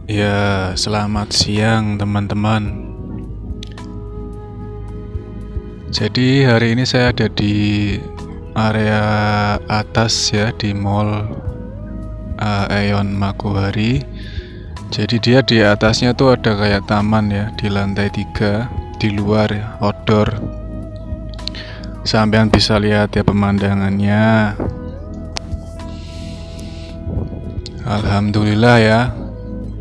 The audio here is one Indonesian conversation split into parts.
Ya, selamat siang teman-teman. Jadi hari ini saya ada di area atas ya, di mall Aeon Makuhari. Jadi dia di atasnya tuh ada kayak taman ya, di lantai 3, di luar ya, outdoor. Sampean bisa lihat ya pemandangannya. Alhamdulillah ya,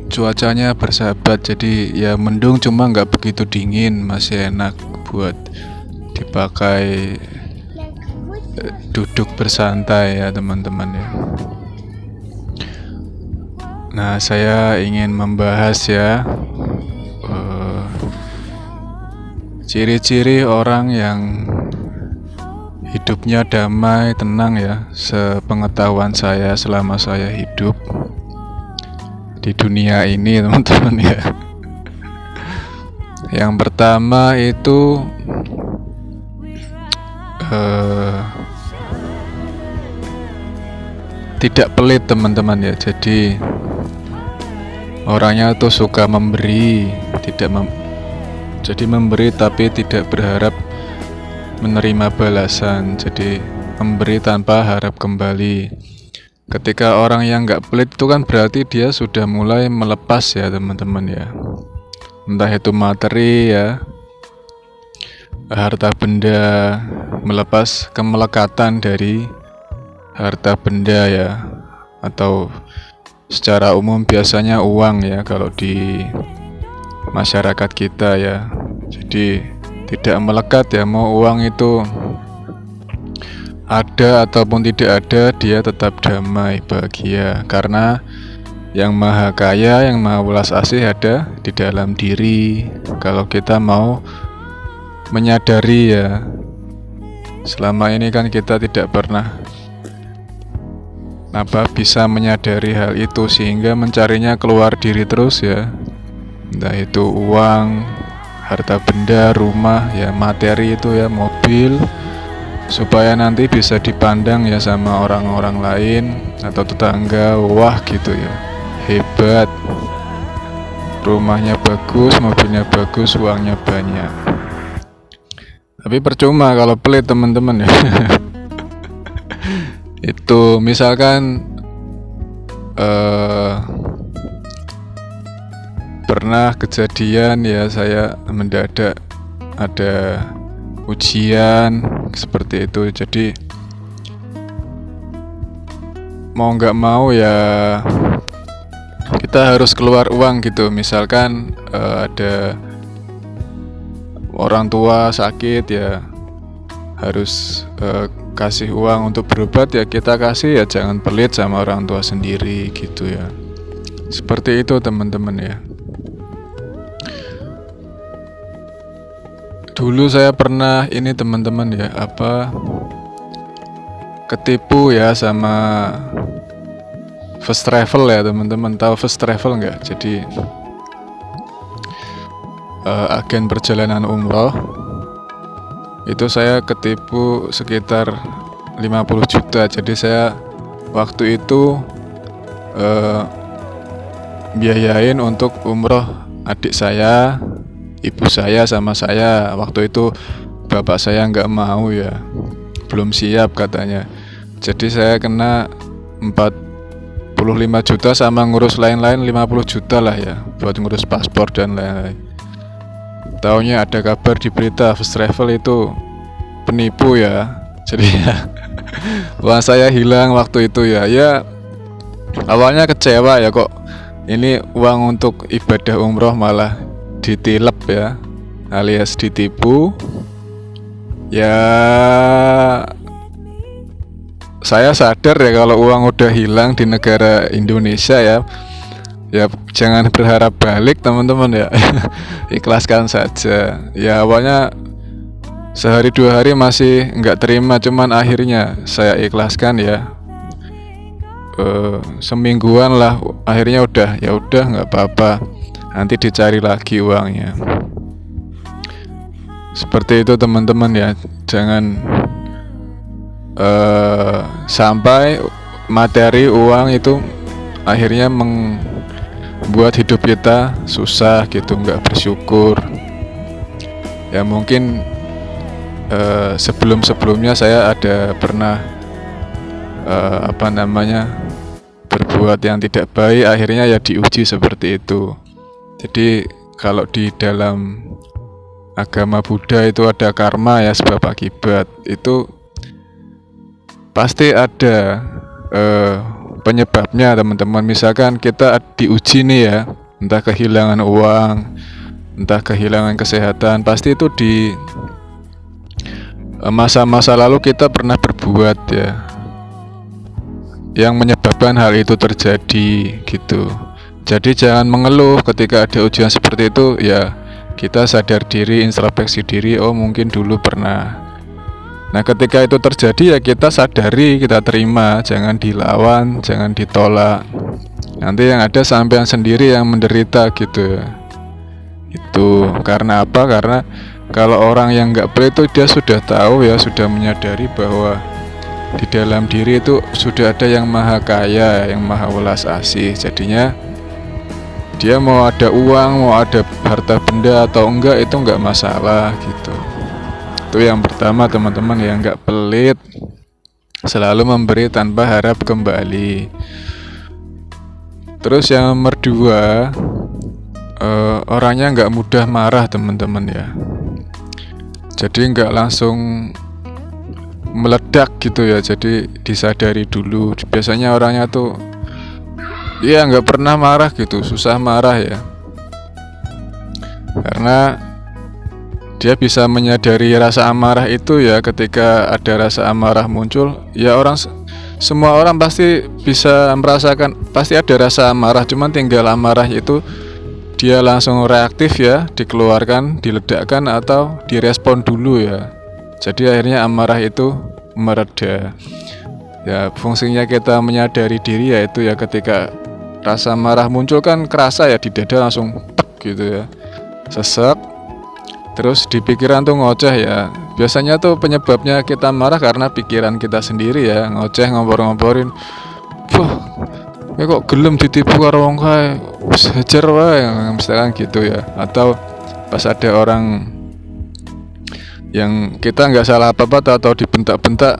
cuacanya bersahabat, jadi ya mendung, cuma nggak begitu dingin, masih enak buat dipakai duduk bersantai ya teman-teman ya. Nah, saya ingin membahas ya ciri-ciri orang yang hidupnya damai, tenang ya, sepengetahuan saya selama saya hidup di dunia ini teman-teman ya. Yang pertama itu tidak pelit teman-teman ya. Jadi orangnya tuh suka memberi, jadi memberi tapi tidak berharap menerima balasan. Jadi memberi tanpa harap kembali. Ketika orang yang nggak pelit itu kan berarti dia sudah mulai melepas ya teman-teman ya. Entah itu materi ya, harta benda, melepas kemelekatan dari harta benda ya, atau secara umum biasanya uang ya kalau di masyarakat kita ya. Jadi tidak melekat ya, mau uang itu ada ataupun tidak ada, dia tetap damai, bahagia, karena yang maha kaya, yang maha welas asih ada di dalam diri. Kalau kita mau menyadari ya, selama ini kan kita tidak pernah bisa menyadari hal itu, sehingga mencarinya keluar diri terus ya, entah itu uang, harta benda, rumah ya, materi itu ya, mobil, supaya nanti bisa dipandang ya sama orang-orang lain atau tetangga, wah gitu ya, hebat, rumahnya bagus, mobilnya bagus, uangnya banyak. Tapi percuma kalau pelit teman-teman ya. Itu misalkan pernah kejadian ya, saya mendadak ada ujian seperti itu, jadi mau nggak mau ya kita harus keluar uang gitu. Misalkan ada orang tua sakit ya, harus kasih uang untuk berobat ya, kita kasih ya, jangan pelit sama orang tua sendiri gitu ya. Seperti itu teman-teman ya. Dulu saya pernah ini teman-teman ya, ketipu ya sama first travel ya teman-teman. Tahu first travel nggak? Jadi agen perjalanan umroh. Itu saya ketipu sekitar 50 juta. Jadi saya waktu itu biayain untuk umroh adik saya, ibu saya, sama saya. Waktu itu bapak saya nggak mau ya, belum siap katanya. Jadi saya kena 45 juta sama ngurus lain-lain 50 juta lah ya, buat ngurus paspor dan lain-lain. Taunya ada kabar di berita first travel itu penipu ya. Jadi ya, uang saya hilang waktu itu ya. Ya awalnya kecewa ya, kok ini uang untuk ibadah umroh malah ditilep ya, alias ditipu. Ya saya sadar ya, kalau uang udah hilang di negara Indonesia ya, jangan berharap balik teman-teman ya. Ikhlaskan saja ya. Awalnya sehari 2 hari masih nggak terima, cuman akhirnya saya ikhlaskan ya. Semingguan lah, akhirnya udah nggak apa-apa, nanti dicari lagi uangnya. Seperti itu teman-teman ya, jangan sampai materi uang itu akhirnya buat hidup kita susah gitu, nggak bersyukur. Ya mungkin sebelum-sebelumnya saya ada pernah berbuat yang tidak baik, akhirnya ya diuji seperti itu. Jadi kalau di dalam agama Buddha itu ada karma ya, sebab akibat. Itu pasti ada penyebabnya teman-teman. Misalkan kita diuji nih ya, entah kehilangan uang, entah kehilangan kesehatan, pasti itu di masa-masa lalu kita pernah berbuat ya yang menyebabkan hal itu terjadi gitu. Jadi jangan mengeluh ketika ada ujian seperti itu ya. Kita sadar diri, introspeksi diri, oh mungkin dulu pernah. Nah ketika itu terjadi ya kita sadari, kita terima, jangan dilawan, jangan ditolak. Nanti yang ada sampean sendiri yang menderita gitu. Itu karena apa? Karena kalau orang yang nggak boleh itu dia sudah tahu ya, sudah menyadari bahwa di dalam diri itu sudah ada yang maha kaya, yang maha welas asih. Jadinya dia mau ada uang, mau ada harta benda atau enggak, itu enggak masalah gitu. Itu yang pertama teman-teman, yang enggak pelit, selalu memberi tanpa harap kembali. Terus yang nomor 2, orangnya enggak mudah marah teman-teman ya. Jadi enggak langsung meledak gitu ya, jadi disadari dulu. Biasanya orangnya tuh dia nggak pernah marah gitu, susah marah ya, karena dia bisa menyadari rasa amarah itu ya. Ketika ada rasa amarah muncul ya, semua orang pasti bisa merasakan, pasti ada rasa amarah, cuman tinggal amarah itu dia langsung reaktif ya, dikeluarkan, diledakkan atau direspon dulu ya. Jadi akhirnya amarah itu mereda. Ya fungsinya kita menyadari diri yaitu ya ketika rasa marah muncul kan kerasa ya di dada, langsung tek gitu ya, sesek. Terus di pikiran tuh ngoceh ya. Biasanya tuh penyebabnya kita marah karena pikiran kita sendiri ya, ngoceh, ngompor-ngomporin. Wah, kok gelem ditipu karo wong kae, wis hajar wae, misalkan gitu ya. Atau pas ada orang yang kita nggak salah apa-apa atau dibentak-bentak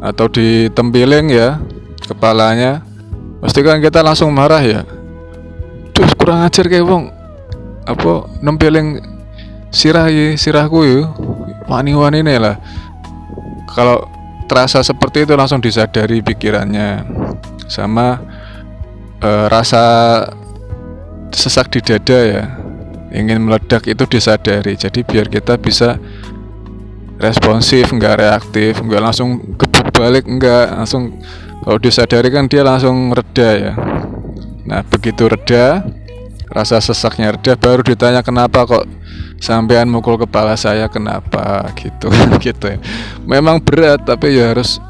atau ditempiling ya kepalanya, pasti kan kita langsung marah ya. Duh kurang ajar kayak wong, apa nempeleng sirahku ya, wani-wani nih lah. Kalau terasa seperti itu langsung disadari pikirannya, sama rasa sesak di dada ya, ingin meledak itu disadari. Jadi biar kita bisa responsif, nggak reaktif, nggak langsung gebuk balik, nggak langsung. Kalau disadari kan dia langsung reda ya. Nah begitu reda, rasa sesaknya reda, baru ditanya kenapa kok sampean mukul kepala saya, kenapa gitu. Gitu ya. Memang berat tapi ya harus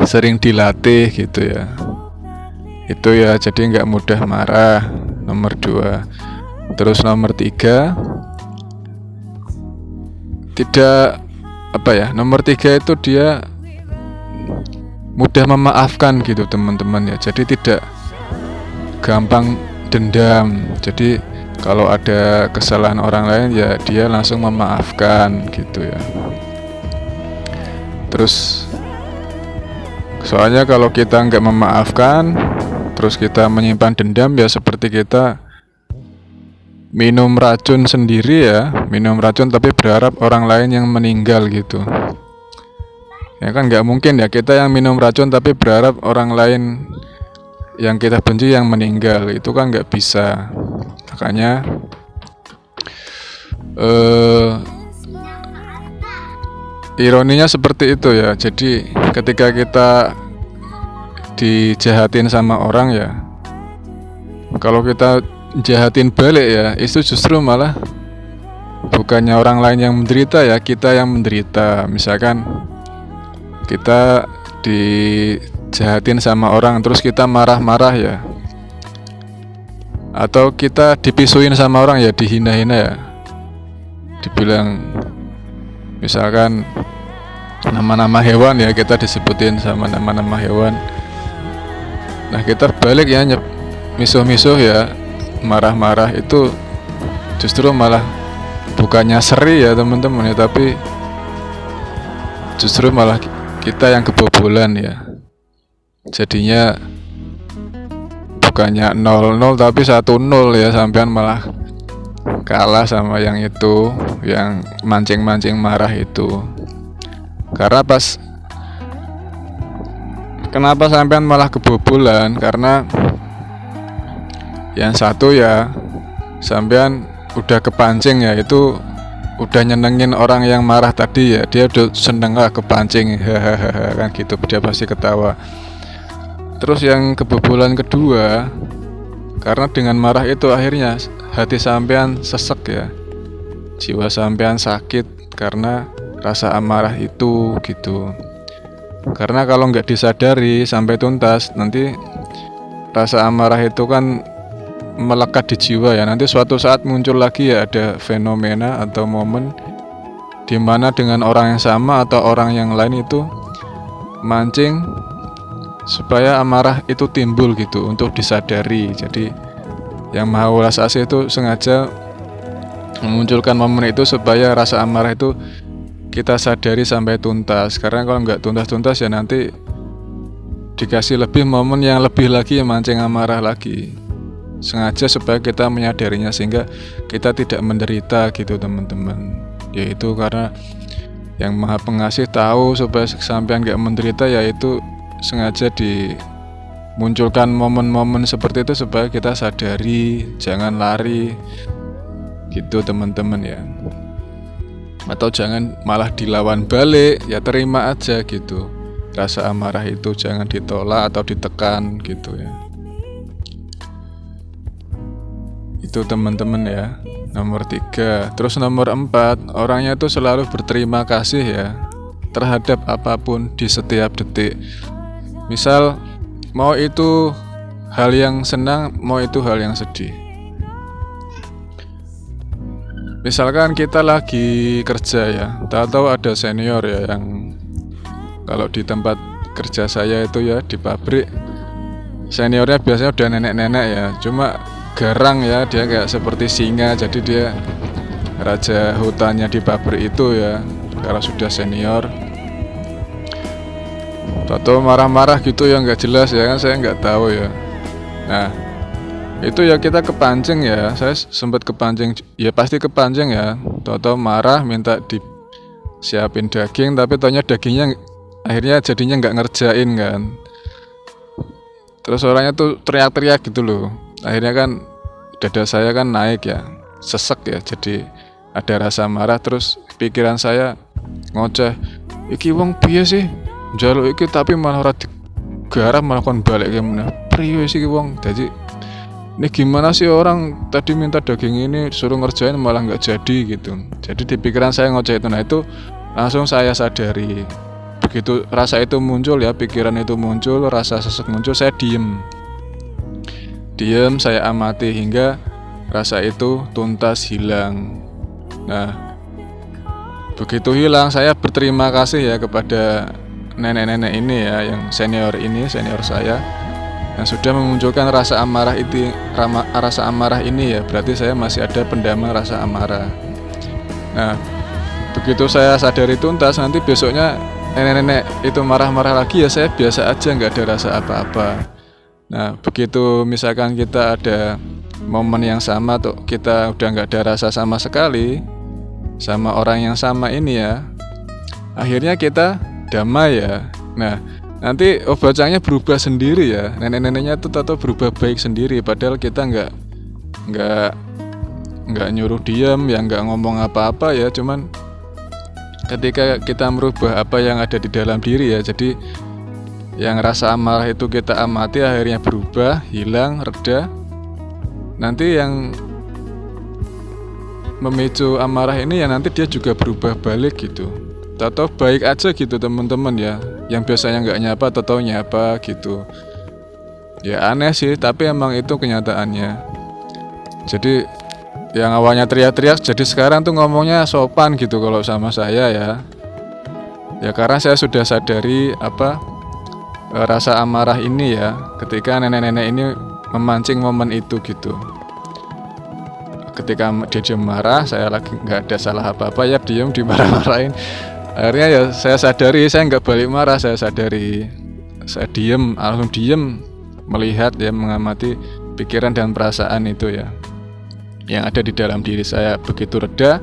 sering dilatih gitu ya. Itu ya, jadi nggak mudah marah. Nomor 2. Terus nomor 3, nomor 3 itu dia mudah memaafkan gitu teman-teman ya. Jadi tidak gampang dendam. Jadi kalau ada kesalahan orang lain ya dia langsung memaafkan gitu ya. Terus soalnya kalau kita nggak memaafkan, terus kita menyimpan dendam ya seperti kita minum racun sendiri ya, minum racun tapi berharap orang lain yang meninggal gitu. Ya kan nggak mungkin ya, kita yang minum racun tapi berharap orang lain yang kita benci yang meninggal, itu kan nggak bisa. Makanya ironinya seperti itu ya. Jadi ketika kita dijahatin sama orang ya, kalau kita jahatin balik ya, itu justru malah bukannya orang lain yang menderita ya, kita yang menderita. Misalkan kita dijahatin sama orang terus kita marah-marah ya, atau kita dipisuin sama orang ya, dihina-hina ya, dibilang misalkan nama-nama hewan ya, kita disebutin sama nama-nama hewan. Nah kita balik ya, misuh-misuh ya, marah-marah itu justru malah bukannya seri ya teman-teman ya, tapi justru malah kita yang kebobolan ya. Jadinya bukannya 0-0 tapi 1-0 ya, sampean malah kalah sama yang itu, yang mancing-mancing marah itu. Karena kenapa sampean malah kebobolan? Karena yang satu ya sampean udah kepancing ya, itu udah nyenengin orang yang marah tadi ya, dia udah seneng lah kepancing, hahaha kan gitu, dia pasti ketawa. Terus yang kebobolan kedua, karena dengan marah itu akhirnya hati sampean sesek ya, jiwa sampean sakit karena rasa amarah itu gitu. Karena kalau nggak disadari sampai tuntas, nanti rasa amarah itu kan melekat di jiwa ya. Nanti suatu saat muncul lagi ya, ada fenomena atau momen di mana dengan orang yang sama atau orang yang lain itu mancing supaya amarah itu timbul gitu, untuk disadari. Jadi yang Maha Welas Asih itu sengaja memunculkan momen itu supaya rasa amarah itu kita sadari sampai tuntas. Karena kalau nggak tuntas-tuntas ya nanti dikasih lebih momen yang lebih lagi, yang mancing amarah lagi. Sengaja supaya kita menyadarinya sehingga kita tidak menderita gitu teman-teman. Yaitu karena yang Maha Pengasih tahu supaya sampean nggak menderita, yaitu sengaja dimunculkan momen-momen seperti itu supaya kita sadari, jangan lari gitu teman-teman ya. Atau jangan malah dilawan balik, ya terima aja gitu. Rasa amarah itu jangan ditolak atau ditekan gitu ya. Itu teman-teman ya, nomor 3. Terus nomor 4, orangnya itu selalu berterima kasih ya terhadap apapun di setiap detik. Misal mau itu hal yang senang, mau itu hal yang sedih. Misalkan kita lagi kerja ya, tahu-tahu ada senior ya, yang kalau di tempat kerja saya itu ya, di pabrik, seniornya biasanya udah nenek-nenek ya, cuma garang ya, dia kayak seperti singa, jadi dia raja hutannya di pabrik itu ya. Kalau sudah senior, tahu marah-marah gitu ya, nggak jelas ya kan, saya nggak tahu ya. Nah itu ya kita kepancing ya, saya sempat kepancing ya, pasti kepancing ya, tahu marah minta disiapin daging, tapi taunya dagingnya akhirnya jadinya nggak ngerjain kan. Terus orangnya tuh teriak-teriak gitu loh, akhirnya kan dada saya kan naik ya, sesek ya, jadi ada rasa marah. Terus pikiran saya ngoceh, iki wong piye sih njaluk iki tapi malah ora digarap, malah kon balik ke meneh, priyo sih wong. Jadi ini gimana sih, orang tadi minta daging ini suruh ngerjain malah nggak jadi gitu. Jadi di pikiran saya ngoceh itu. Nah itu langsung saya sadari, begitu rasa itu muncul ya, pikiran itu muncul, rasa sesek muncul, saya diem, saya amati hingga rasa itu tuntas hilang. Nah begitu hilang, saya berterima kasih ya kepada nenek-nenek ini ya, yang senior ini, senior saya, yang sudah memunculkan rasa amarah itu, rasa amarah ini ya, berarti saya masih ada pendama rasa amarah. Nah begitu saya sadari tuntas, nanti besoknya nenek-nenek itu marah-marah lagi ya, saya biasa aja, nggak ada rasa apa-apa. Nah begitu misalkan kita ada momen yang sama tuh, kita udah nggak ada rasa sama sekali sama orang yang sama ini ya, akhirnya kita damai ya. Nah nanti bacanya berubah sendiri ya, nenek-neneknya tuh tato berubah baik sendiri, padahal kita nggak nyuruh diam ya, nggak ngomong apa-apa ya, cuman ketika kita merubah apa yang ada di dalam diri ya, jadi yang rasa amarah itu kita amati, akhirnya berubah, hilang, reda. Nanti yang memicu amarah ini ya, nanti dia juga berubah balik gitu. Tato baik aja gitu teman-teman ya, yang biasanya nggak nyapa tato nyapa gitu. Ya aneh sih, tapi emang itu kenyataannya. Jadi yang awalnya teriak-teriak, jadi sekarang tuh ngomongnya sopan gitu kalau sama saya ya. Ya karena saya sudah sadari rasa amarah ini ya, ketika nenek-nenek ini memancing momen itu gitu. Ketika dia marah, saya lagi nggak ada salah apa-apa, ya diem dimarah-marahin. Akhirnya ya saya sadari, saya nggak balik marah, saya sadari, saya diem, langsung diem, melihat ya, mengamati pikiran dan perasaan itu ya yang ada di dalam diri saya. Begitu reda,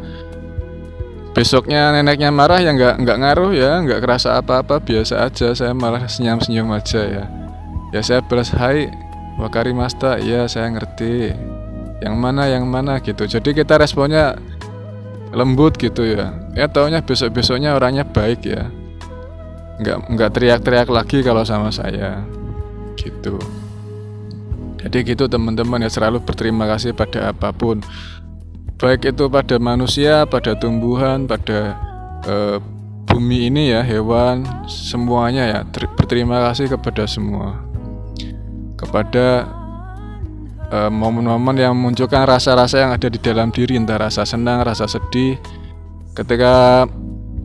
besoknya neneknya marah ya nggak ngaruh ya, nggak kerasa apa-apa, biasa aja, saya malah senyum-senyum aja ya. Ya saya balas, hai Wakarimasta, ya saya ngerti, yang mana gitu. Jadi kita responnya lembut gitu ya. Ya taunya besoknya orangnya baik ya, nggak teriak-teriak lagi kalau sama saya gitu. Jadi gitu teman-teman ya, selalu berterima kasih pada apapun, baik itu pada manusia, pada tumbuhan, pada bumi ini ya, hewan, semuanya ya, berterima kasih kepada semua, kepada momen-momen yang memunculkan rasa-rasa yang ada di dalam diri, entah rasa senang, rasa sedih. Ketika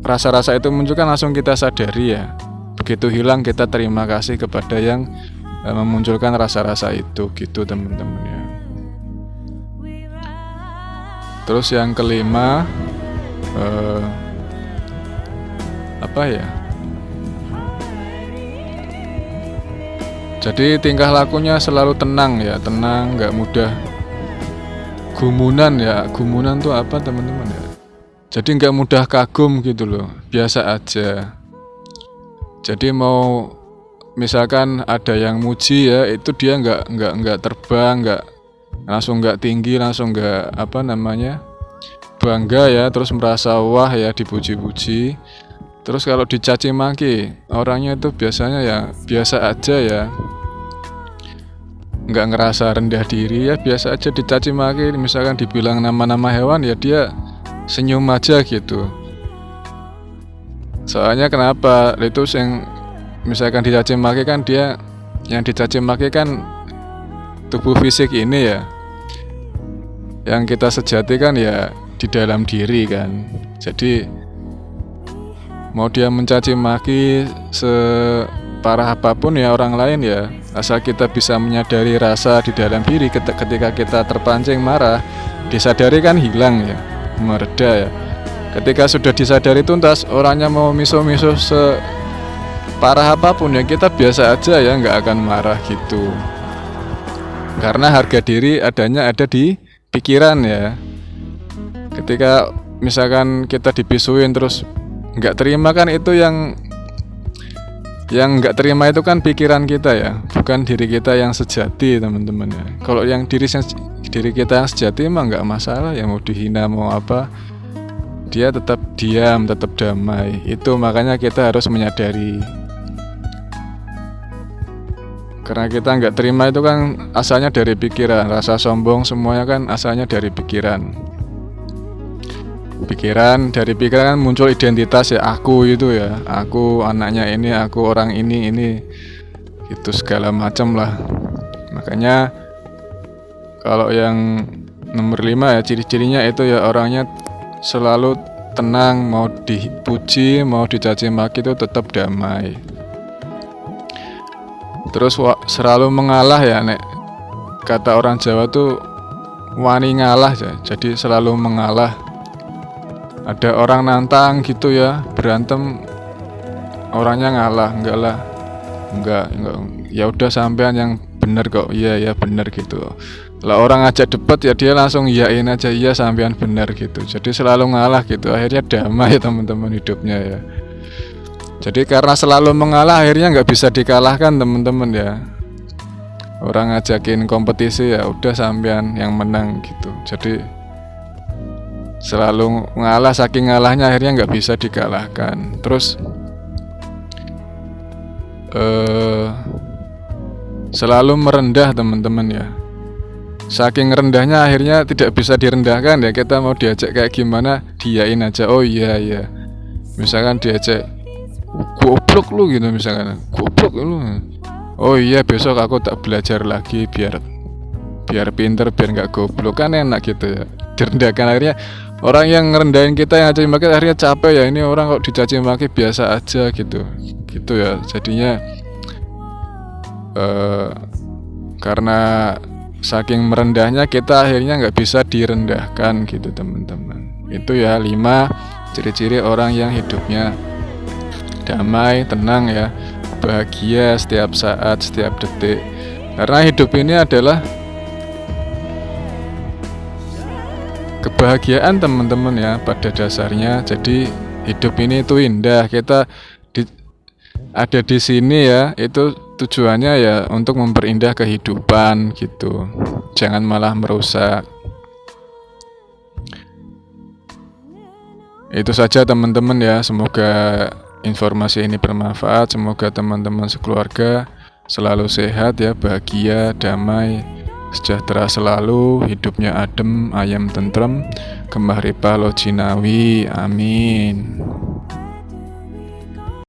rasa-rasa itu muncul kan langsung kita sadari ya, begitu hilang kita terima kasih kepada yang memunculkan rasa-rasa itu gitu teman-teman ya. Terus yang kelima, apa ya, jadi tingkah lakunya selalu tenang ya, tenang, nggak mudah gumunan ya. Gumunan tuh apa teman-teman ya, jadi nggak mudah kagum gitu loh, biasa aja. Jadi mau misalkan ada yang muji ya, itu dia nggak terbang, nggak tinggi, langsung nggak apa namanya, bangga ya, terus merasa wah ya dipuji-puji. Terus kalau dicaci maki, orangnya itu biasanya ya biasa aja ya, nggak ngerasa rendah diri ya, biasa aja. Dicaci maki, misalkan dibilang nama-nama hewan ya dia senyum aja gitu. Soalnya kenapa? Itu yang misalkan dicaci maki kan, dia yang dicaci maki kan tubuh fisik ini ya, yang kita sejati kan ya di dalam diri kan. Jadi mau dia mencaci maki separah apapun ya orang lain ya, asal kita bisa menyadari rasa di dalam diri ketika kita terpancing marah, disadari kan hilang ya, mereda ya. Ketika sudah disadari tuntas, orangnya mau miso-miso separah apapun ya, kita biasa aja ya, nggak akan marah gitu. Karena harga diri ada di pikiran ya. Ketika misalkan kita dibisuin terus nggak terima kan, itu yang nggak terima itu kan pikiran kita ya, bukan diri kita yang sejati teman-teman ya. Kalau yang diri kita yang sejati emang nggak masalah ya, mau dihina mau apa, dia tetap diam, tetap damai. Itu makanya kita harus menyadari, karena kita nggak terima itu kan asalnya dari pikiran. Rasa sombong semuanya kan asalnya dari pikiran. Dari pikiran kan muncul identitas ya, aku itu ya, aku anaknya ini, aku orang ini itu segala macam lah. Makanya kalau yang nomor 5 ya, ciri-cirinya itu ya orangnya selalu tenang, mau dipuji mau dicaci maki itu tetap damai. Terus selalu mengalah ya, nek kata orang Jawa tuh wani ngalah ya, jadi selalu mengalah. Ada orang nantang gitu ya, berantem, orangnya ngalah, enggak, ya udah sampean yang bener kok, iya bener gitu. Lah orang ajak debat ya dia langsung iyain aja, iya sampean bener gitu. Jadi selalu ngalah gitu, akhirnya damai teman-teman hidupnya ya. Jadi karena selalu mengalah akhirnya nggak bisa dikalahkan teman-teman ya. Orang ngajakin kompetisi ya udah sampean yang menang gitu. Jadi selalu ngalah, saking ngalahnya akhirnya nggak bisa dikalahkan. Terus selalu merendah teman-teman ya. Saking rendahnya akhirnya tidak bisa direndahkan ya. Kita mau diajak kayak gimana diyain aja, oh iya. Misalkan diajak goblok lu gitu, misalkan goblok lu, oh iya besok aku tak belajar lagi biar pinter, biar nggak goblok, kan enak gitu ya, direndahkan. Akhirnya orang yang ngerendahin kita, yang caci maki, akhirnya capek ya, ini orang kok dicaci maki biasa aja gitu ya. Jadinya Karena saking merendahnya kita akhirnya nggak bisa direndahkan gitu teman-teman. Itu ya 5 ciri-ciri orang yang hidupnya damai, tenang ya, bahagia setiap saat, setiap detik. Karena hidup ini adalah kebahagiaan teman-teman ya pada dasarnya. Jadi hidup ini itu indah. Kita ada di sini ya, itu tujuannya ya untuk memperindah kehidupan gitu. Jangan malah merusak. Itu saja teman-teman ya. Semoga informasi ini bermanfaat. Semoga teman-teman sekeluarga selalu sehat ya, bahagia, damai, sejahtera selalu, hidupnya adem, ayam tentrem, gemah ripah lo jinawi, amin.